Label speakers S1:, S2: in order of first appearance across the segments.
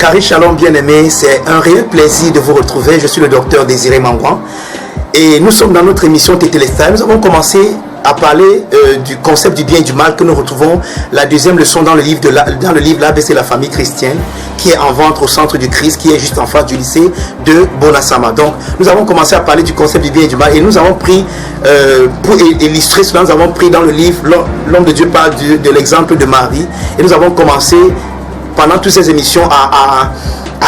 S1: Charis Shalom bien-aimés, c'est un réel plaisir de vous retrouver. Je suis le docteur Désiré Mangouan et nous sommes dans notre émission Tétélestal. Nous avons commencé à parler du concept du bien et du mal que nous retrouvons la deuxième leçon dans le livre l'ABC la famille chrétienne, qui est en vente au centre du Christ, qui est juste en face du lycée de Bonasama. Donc nous avons commencé à parler du concept du bien et du mal et nous avons pris pour illustrer cela, nous avons pris dans le livre l'homme de Dieu parle de l'exemple de Marie et nous avons commencé pendant toutes ces émissions à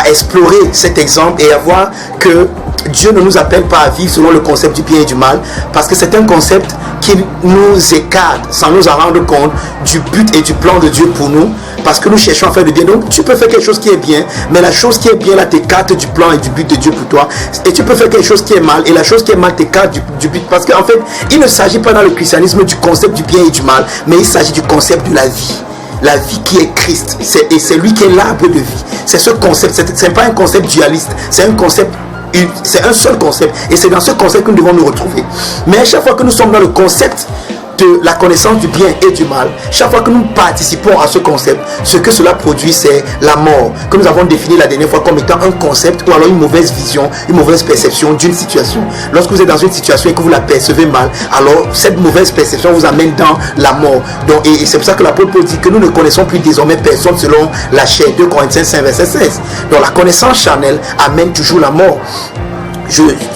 S1: explorer cet exemple et à voir que Dieu ne nous appelle pas à vivre selon le concept du bien et du mal, parce que c'est un concept qui nous écarte sans nous en rendre compte du but et du plan de Dieu pour nous, parce que nous cherchons à faire le bien. Donc tu peux faire quelque chose qui est bien, mais la chose qui est bien là t'écarte du plan et du but de Dieu pour toi, et tu peux faire quelque chose qui est mal et la chose qui est mal t'écarte du but, parce qu'en fait il ne s'agit pas dans le christianisme du concept du bien et du mal, mais il s'agit du concept de la vie. La vie qui est Christ, et c'est lui qui est l'arbre de vie. C'est ce concept, c'est pas un concept dualiste, c'est un concept, c'est un seul concept, et c'est dans ce concept que nous devons nous retrouver. Mais à chaque fois que nous sommes dans le concept de la connaissance du bien et du mal, chaque fois que nous participons à ce concept, ce que cela produit, c'est la mort, que nous avons défini la dernière fois comme étant un concept ou alors une mauvaise vision, une mauvaise perception d'une situation. Lorsque vous êtes dans une situation et que vous la percevez mal, alors cette mauvaise perception vous amène dans la mort. Donc, et c'est pour ça que l'apôtre Paul dit que nous ne connaissons plus désormais personne selon la chair. 2 Corinthiens 5 verset 16. Donc la connaissance charnelle amène toujours la mort.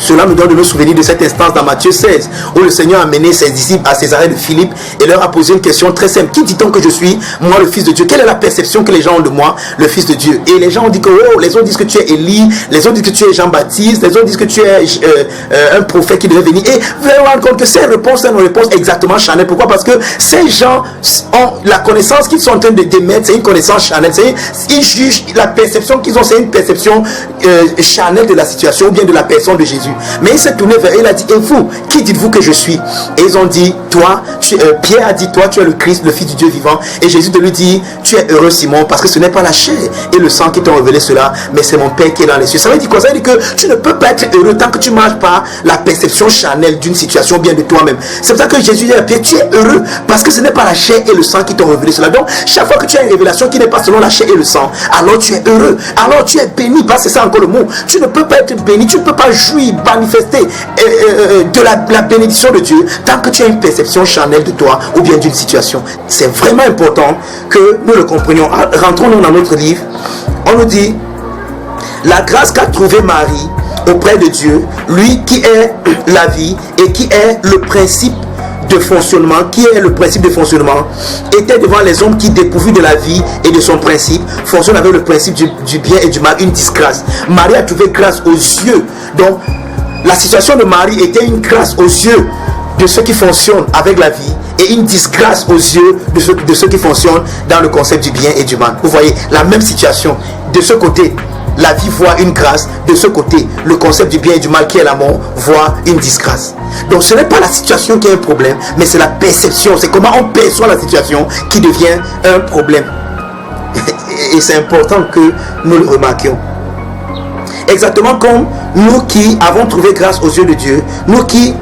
S1: Cela me donne de me souvenir de cette instance dans Matthieu 16 où le Seigneur a mené ses disciples à Césarée de Philippe et leur a posé une question très simple: qui dit-on que je suis, moi le Fils de Dieu? Quelle est la perception que les gens ont de moi, le Fils de Dieu? Et les gens ont dit que les autres disent que tu es Élie, les autres disent que tu es Jean-Baptiste, les autres disent que tu es un prophète qui devait venir. Et vous allez vous rendre compte que ces réponses sont nos réponses exactement charnelles. Pourquoi? Parce que ces gens ont la connaissance qu'ils sont en train de démettre, c'est une connaissance charnelle. Ils jugent la perception qu'ils ont, c'est une perception charnelle de la situation ou bien de la personne de Jésus. Mais il s'est tourné vers eux, il a dit: et vous, qui dites-vous que je suis? Et ils ont dit: toi, Pierre a dit: toi tu es le Christ, le Fils du Dieu vivant. Et Jésus de lui dit: tu es heureux Simon, parce que ce n'est pas la chair et le sang qui t'ont révélé cela, mais c'est mon Père qui est dans les cieux. Ça veut dire quoi? Ça veut dire que tu ne peux pas être heureux tant que tu ne marches pas la perception charnelle d'une situation bien de toi-même. C'est pour ça que Jésus dit à Pierre: tu es heureux parce que ce n'est pas la chair et le sang qui t'ont révélé cela. Donc chaque fois que tu as une révélation qui n'est pas selon la chair et le sang, alors tu es heureux, alors tu es béni, parce que c'est ça encore le mot. Tu ne peux pas être béni, tu ne peux pas jouir, manifester de la bénédiction de Dieu tant que tu as une perception charnelle de toi ou bien d'une situation. C'est vraiment important que nous le comprenions. Rentrons-nous dans notre livre. On nous dit: la grâce qu'a trouvée Marie auprès de Dieu, lui qui est la vie et qui est le principe de fonctionnement, était devant les hommes qui, dépourvus de la vie et de son principe, fonctionnent avec le principe du bien et du mal, une disgrâce. Marie a trouvé grâce aux yeux. Donc la situation de Marie était une grâce aux yeux de ceux qui fonctionnent avec la vie et une disgrâce aux yeux de ceux qui fonctionnent dans le concept du bien et du mal. Vous voyez la même situation. De ce côté, la vie voit une grâce. De ce côté, le concept du bien et du mal qui est la mort voit une disgrâce. Donc ce n'est pas la situation qui est un problème, mais c'est la perception, c'est comment on perçoit la situation qui devient un problème. Et c'est important que nous le remarquions. Exactement comme nous qui avons trouvé grâce aux yeux de Dieu, nous qui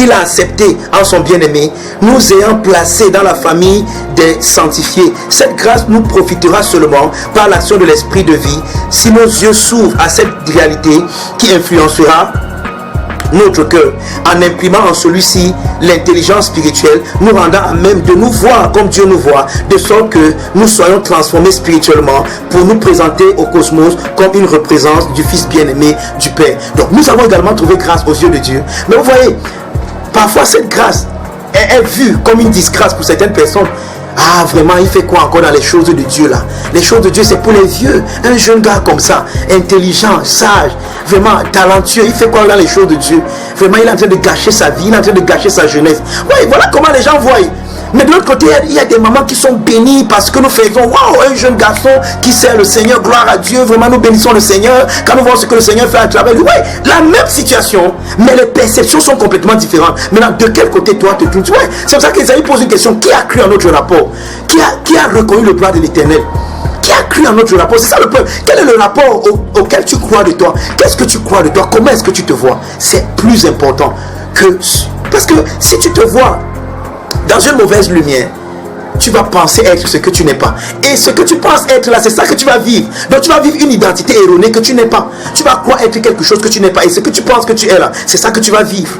S1: l'a accepté en son bien-aimé, nous ayant placés dans la famille des sanctifiés. Cette grâce nous profitera seulement par l'action de l'esprit de vie si nos yeux s'ouvrent à cette réalité qui influencera notre cœur, en imprimant en celui-ci l'intelligence spirituelle, nous rendant à même de nous voir comme Dieu nous voit, de sorte que nous soyons transformés spirituellement pour nous présenter au cosmos comme une représence du Fils bien-aimé du Père. Donc nous avons également trouvé grâce aux yeux de Dieu. Mais vous voyez, parfois cette grâce est vue comme une disgrâce pour certaines personnes. Ah, vraiment, il fait quoi encore dans les choses de Dieu là? Les choses de Dieu, c'est pour les vieux. Un jeune gars comme ça, intelligent, sage, vraiment talentueux, il fait quoi dans les choses de Dieu? Vraiment, il est en train de gâcher sa vie, il est en train de gâcher sa jeunesse. Oui, voilà comment les gens voient. Mais de l'autre côté, il y a des mamans qui sont bénies parce que nous faisons: waouh, un jeune garçon qui sert le Seigneur, gloire à Dieu, vraiment nous bénissons le Seigneur quand nous voyons ce que le Seigneur fait à travers lui. Oui, la même situation, mais les perceptions sont complètement différentes. Maintenant, de quel côté toi te tournes? Ouais, c'est pour ça qu'Ésaïe pose une question: qui a cru en notre rapport? Qui a reconnu le plan de l'Éternel? Qui a cru en notre rapport? C'est ça le problème. Quel est le rapport auquel tu crois de toi? Qu'est-ce que tu crois de toi? Comment est-ce que tu te vois? C'est plus important que... Parce que si tu te vois dans une mauvaise lumière, tu vas penser être ce que tu n'es pas. Et ce que tu penses être là, c'est ça que tu vas vivre. Donc tu vas vivre une identité erronée que tu n'es pas. Tu vas croire être quelque chose que tu n'es pas. Et ce que tu penses que tu es là, c'est ça que tu vas vivre.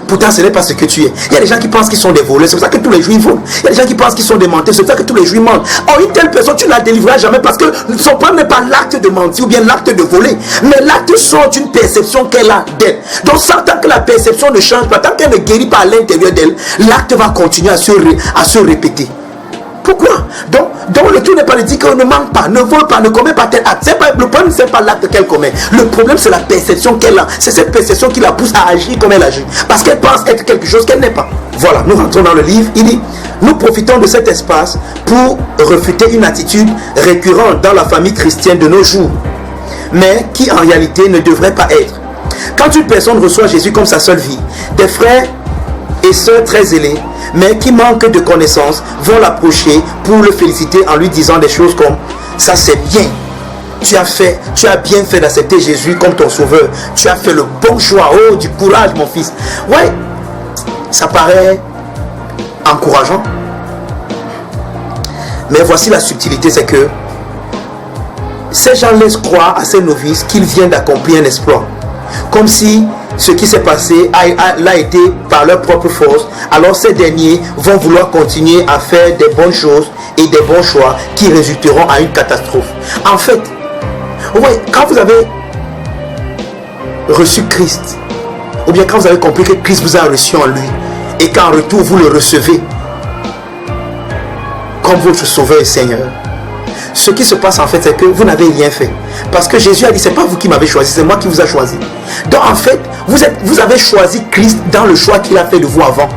S1: Pourtant, ce n'est pas ce que tu es. Il y a des gens qui pensent qu'ils sont des voleurs, c'est pour ça que tous les jours ils volent. Il y a des gens qui pensent qu'ils sont des menteurs, c'est pour ça que tous les jours ils mentent. Or, une telle personne, tu ne la délivreras jamais parce que son problème n'est pas l'acte de mentir ou bien l'acte de voler. Mais l'acte sort d'une perception qu'elle a d'elle. Donc, tant que la perception ne change pas, tant qu'elle ne guérit pas à l'intérieur d'elle, l'acte va continuer à se répéter. Pourquoi? Donc le tout n'est pas de dire qu'on ne ment pas, ne vole pas, ne commet pas tel acte. Le problème, ce n'est pas l'acte qu'elle commet. Le problème, c'est la perception qu'elle a. C'est cette perception qui la pousse à agir comme elle agit. Parce qu'elle pense être quelque chose qu'elle n'est pas. Voilà, nous rentrons dans le livre. Il dit, nous profitons de cet espace pour refuter une attitude récurrente dans la famille chrétienne de nos jours, mais qui en réalité ne devrait pas être. Quand une personne reçoit Jésus comme sa seule vie, des frères et sœurs très zélés, mais qui manquent de connaissances, vont l'approcher pour le féliciter en lui disant des choses comme « ça c'est bien, tu as bien fait d'accepter Jésus comme ton sauveur, tu as fait le bon choix, oh du courage mon fils ». Ouais, ça paraît encourageant, mais voici la subtilité, c'est que ces gens laissent croire à ces novices qu'ils viennent d'accomplir un exploit, comme si ce qui s'est passé l'a été par leur propre force. Alors ces derniers vont vouloir continuer à faire des bonnes choses et des bons choix qui résulteront à une catastrophe. En fait, ouais, quand vous avez reçu Christ, ou bien quand vous avez compris que Christ vous a reçu en lui, et qu'en retour vous le recevez comme votre sauveur et Seigneur, ce qui se passe en fait, c'est que vous n'avez rien fait. Parce que Jésus a dit, c'est pas vous qui m'avez choisi, c'est moi qui vous a choisi. Donc en fait, vous avez choisi Christ dans le choix qu'il a fait de vous avant.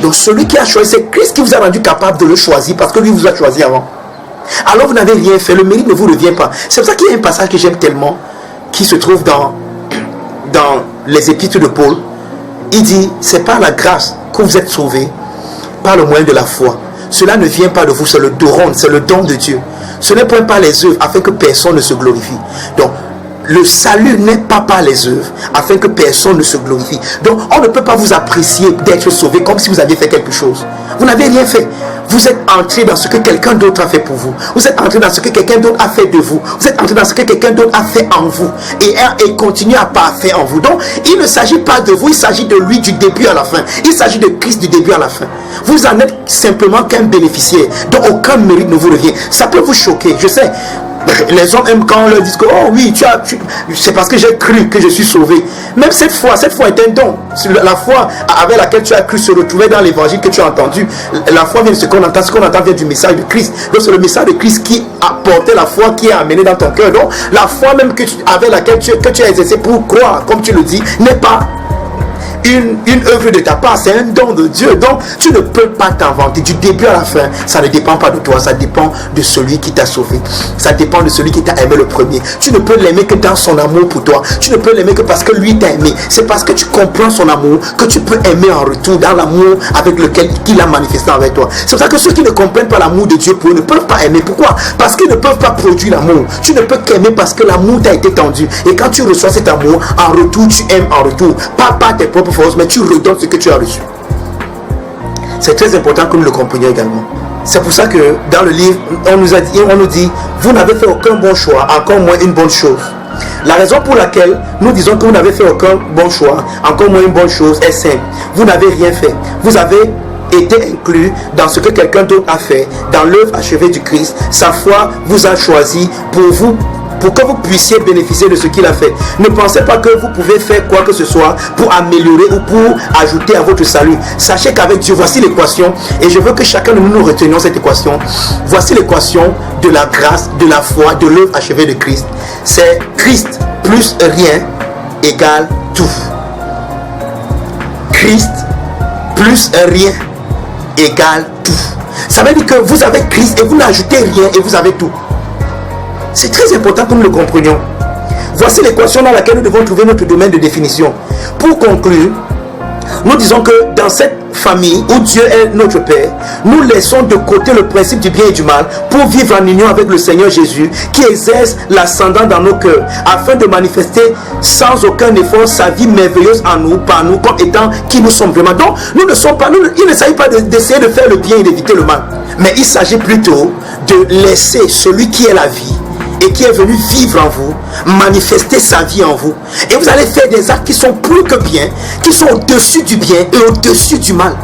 S1: Donc celui qui a choisi, c'est Christ qui vous a rendu capable de le choisir parce que lui vous a choisi avant. Alors vous n'avez rien fait, le mérite ne vous revient pas. C'est pour ça qu'il y a un passage que j'aime tellement, qui se trouve dans les épîtres de Paul. Il dit, c'est par la grâce que vous êtes sauvés, par le moyen de la foi. Cela ne vient pas de vous, c'est le don, c'est le don de Dieu. Ce n'est point par les œuvres, afin que personne ne se glorifie. Donc, le salut n'est pas par les œuvres, afin que personne ne se glorifie. Donc, on ne peut pas vous apprécier d'être sauvé comme si vous aviez fait quelque chose. Vous n'avez rien fait. Vous êtes entré dans ce que quelqu'un d'autre a fait pour vous. Vous êtes entré dans ce que quelqu'un d'autre a fait de vous. Vous êtes entré dans ce que quelqu'un d'autre a fait en vous. Et continue à pas faire en vous. Donc, il ne s'agit pas de vous, il s'agit de lui du début à la fin. Il s'agit de Christ du début à la fin. Vous en êtes simplement qu'un bénéficiaire. Donc, aucun mérite ne vous revient. Ça peut vous choquer, je sais. Les hommes aiment quand on leur dit que oh oui, c'est parce que j'ai cru que je suis sauvé. Même cette foi est un don. La foi avec laquelle tu as cru se retrouver dans l'évangile que tu as entendu. La foi vient de ce qu'on entend vient du message de Christ. Donc c'est le message de Christ qui a porté la foi, qui est amené dans ton cœur. Donc la foi même avec laquelle tu as exercé pour croire, comme tu le dis, n'est pas une œuvre de ta part, c'est un don de Dieu. Donc tu ne peux pas t'inventer du début à la fin. Ça ne dépend pas de toi, ça dépend de celui qui t'a sauvé. Ça dépend de celui qui t'a aimé le premier. Tu ne peux l'aimer que dans son amour pour toi. Tu ne peux l'aimer que parce que lui t'a aimé. C'est parce que tu comprends son amour que tu peux aimer en retour dans l'amour avec lequel il a manifesté avec toi. C'est pour ça que ceux qui ne comprennent pas l'amour de Dieu pour eux ne peuvent pas aimer. Pourquoi? Parce qu'ils ne peuvent pas produire l'amour. Tu ne peux qu'aimer parce que l'amour t'a été tendu. Et quand tu reçois cet amour, en retour tu aimes en retour. Pas par tes propres forces, mais tu redonnes ce que tu as reçu. C'est très important que nous le comprenions également. C'est pour ça que dans le livre, on nous dit, vous n'avez fait aucun bon choix, encore moins une bonne chose. La raison pour laquelle nous disons que vous n'avez fait aucun bon choix, encore moins une bonne chose, est simple. Vous n'avez rien fait. Vous avez été inclus dans ce que quelqu'un d'autre a fait, dans l'œuvre achevée du Christ. Sa foi vous a choisi pour que vous puissiez bénéficier de ce qu'il a fait. Ne pensez pas que vous pouvez faire quoi que ce soit pour améliorer ou pour ajouter à votre salut. Sachez qu'avec Dieu, voici l'équation, et je veux que chacun de nous retenions cette équation. Voici l'équation de la grâce, de la foi, de l'œuvre achevée de Christ. C'est Christ plus rien égale tout. Christ plus rien égale tout. Ça veut dire que vous avez Christ et vous n'ajoutez rien et vous avez tout. C'est très important que nous le comprenions. Voici l'équation dans laquelle nous devons trouver notre domaine de définition. Pour conclure, nous disons que dans cette famille où Dieu est notre Père, nous laissons de côté le principe du bien et du mal pour vivre en union avec le Seigneur Jésus qui exerce l'ascendant dans nos cœurs afin de manifester sans aucun effort sa vie merveilleuse en nous, par nous, comme étant qui nous sommes vraiment. Donc, il ne s'agit pas d'essayer de faire le bien et d'éviter le mal, mais il s'agit plutôt de laisser celui qui est la vie et qui est venu vivre en vous, manifester sa vie en vous. Et vous allez faire des actes qui sont plus que bien, qui sont au-dessus du bien et au-dessus du mal.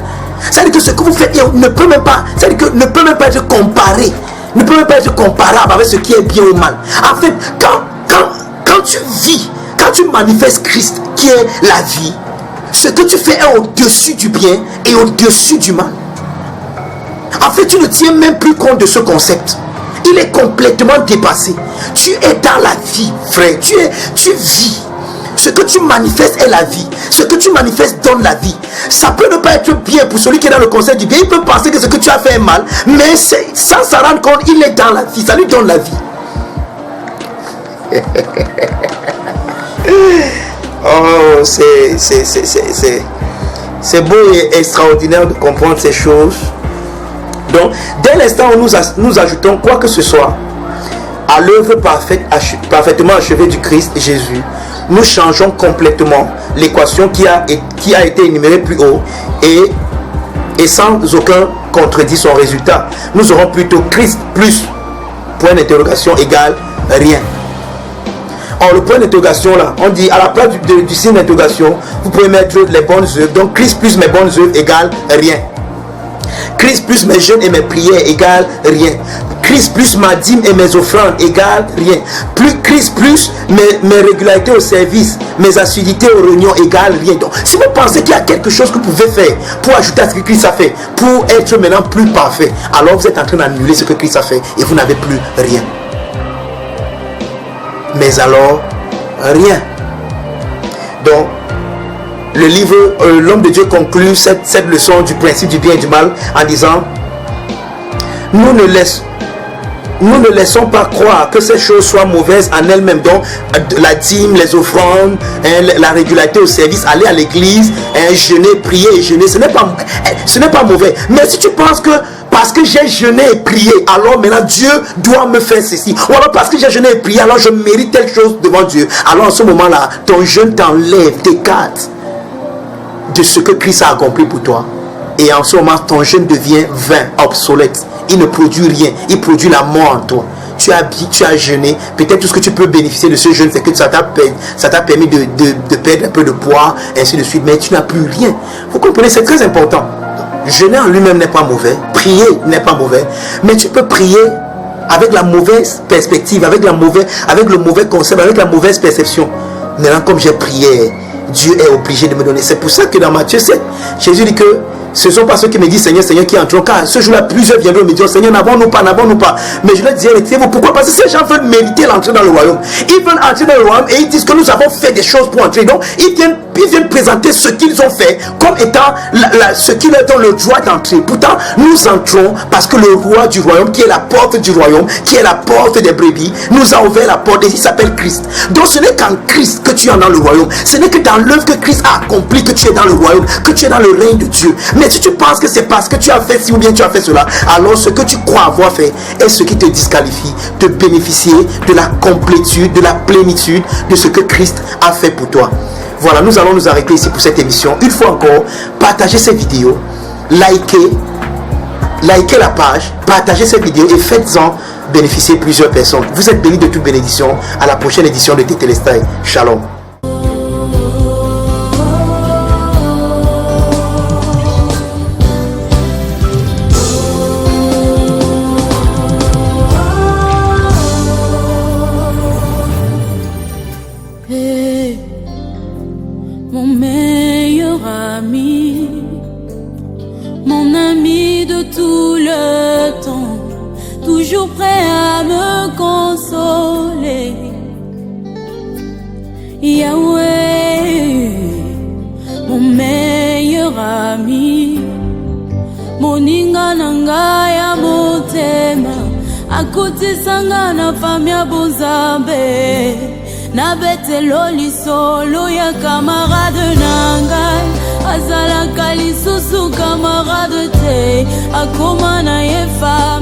S1: C'est-à-dire que ce que vous faites ne peut même pas, ne peut même pas être comparé, ne peut même pas être comparable avec ce qui est bien ou mal. En fait, quand tu vis, quand tu manifestes Christ qui est la vie, ce que tu fais est au-dessus du bien et au-dessus du mal. En fait, tu ne tiens même plus compte de ce concept. Il est complètement dépassé. Tu es dans la vie, frère. Tu vis. Ce que tu manifestes est la vie. Ce que tu manifestes donne la vie. Ça peut ne pas être bien pour celui qui est dans le concept du bien. Il peut penser que ce que tu as fait est mal. Mais sans s'en rendre compte, il est dans la vie. Ça lui donne la vie. Oh, c'est beau et extraordinaire de comprendre ces choses. Donc, dès l'instant où nous ajoutons quoi que ce soit à l'œuvre parfaitement achevée du Christ Jésus, nous changeons complètement l'équation qui a été énumérée plus haut et sans aucun contredit son résultat. Nous aurons plutôt Christ plus point d'interrogation égale rien. Or, le point d'interrogation là, on dit à la place du signe d'interrogation, vous pouvez mettre les bonnes œuvres. Donc, Christ plus mes bonnes œuvres égale rien. Christ plus mes jeûnes et mes prières égale rien. Christ plus ma dîme et mes offrandes égale rien. Christ plus mes régularités au service, mes assiduités aux réunions égale rien. Donc, si vous pensez qu'il y a quelque chose que vous pouvez faire pour ajouter à ce que Christ a fait, pour être maintenant plus parfait, alors vous êtes en train d'annuler ce que Christ a fait et vous n'avez plus rien. Mais alors, rien. Donc, le livre, l'homme de Dieu conclut cette leçon du principe du bien et du mal en disant: nous ne laissons pas croire que ces choses soient mauvaises en elles-mêmes. Donc, la dîme, les offrandes, la régularité au service, aller à l'église, jeûner, prier et jeûner, ce n'est pas mauvais. Mais si tu penses que parce que j'ai jeûné et prié, alors maintenant Dieu doit me faire ceci, ou alors parce que j'ai jeûné et prié, alors je mérite telle chose devant Dieu, alors en ce moment-là, ton jeûne t'enlève, t'écarte de ce que Christ a accompli pour toi. Et en ce moment, ton jeûne devient vain, obsolète. Il ne produit rien. Il produit la mort en toi. Tu as jeûné. Peut-être tout ce que tu peux bénéficier de ce jeûne, c'est que ça t'a permis de perdre un peu de poids, ainsi de suite. Mais tu n'as plus rien. Vous comprenez, c'est très important. Jeûner en lui-même n'est pas mauvais. Prier n'est pas mauvais. Mais tu peux prier avec la mauvaise perspective, avec le mauvais concept, avec la mauvaise perception. Maintenant, comme j'ai prié, Dieu est obligé de me donner. C'est pour ça que dans Matthieu 7, Jésus dit que ce ne sont pas ceux qui me disent Seigneur, Seigneur qui entreront, car ce jour-là, plusieurs viendront me dire Seigneur, n'avons-nous pas. Mais je leur disais, retirez-vous. Pourquoi? Parce que ces gens veulent mériter l'entrée dans le royaume. Ils veulent entrer dans le royaume et ils disent que nous avons fait des choses pour entrer. Donc, ils viennent présenter ce qu'ils ont fait comme étant ce qui leur donne le droit d'entrer. Pourtant, nous entrons parce que le roi du royaume, qui est la porte du royaume, qui est la porte des brebis, nous a ouvert la porte et il s'appelle Christ. Donc, ce n'est qu'en Christ que tu es dans le royaume. Ce n'est que dans l'œuvre que Christ a accompli que tu es dans le royaume, que tu es dans le règne de Dieu. Mais si tu penses que c'est parce que tu as fait ci ou bien tu as fait cela, alors ce que tu crois avoir fait est ce qui te disqualifie de bénéficier de la complétude, de la plénitude de ce que Christ a fait pour toi. Voilà, nous allons nous arrêter ici pour cette émission. Une fois encore, partagez cette vidéo, likez la page, partagez cette vidéo et faites-en bénéficier plusieurs personnes. Vous êtes bénis de toute bénédiction. À la prochaine édition de Tétélestai. Shalom.
S2: Mon meilleur ami, mon ami de tout le temps, toujours prêt à me consoler. Yahweh, mon meilleur ami, moninga nanga ya motema, akutisanga na famia bozambe. Na betelo lisolo ya camarade nangai azalaka lisusu camarade te akoma na ye fa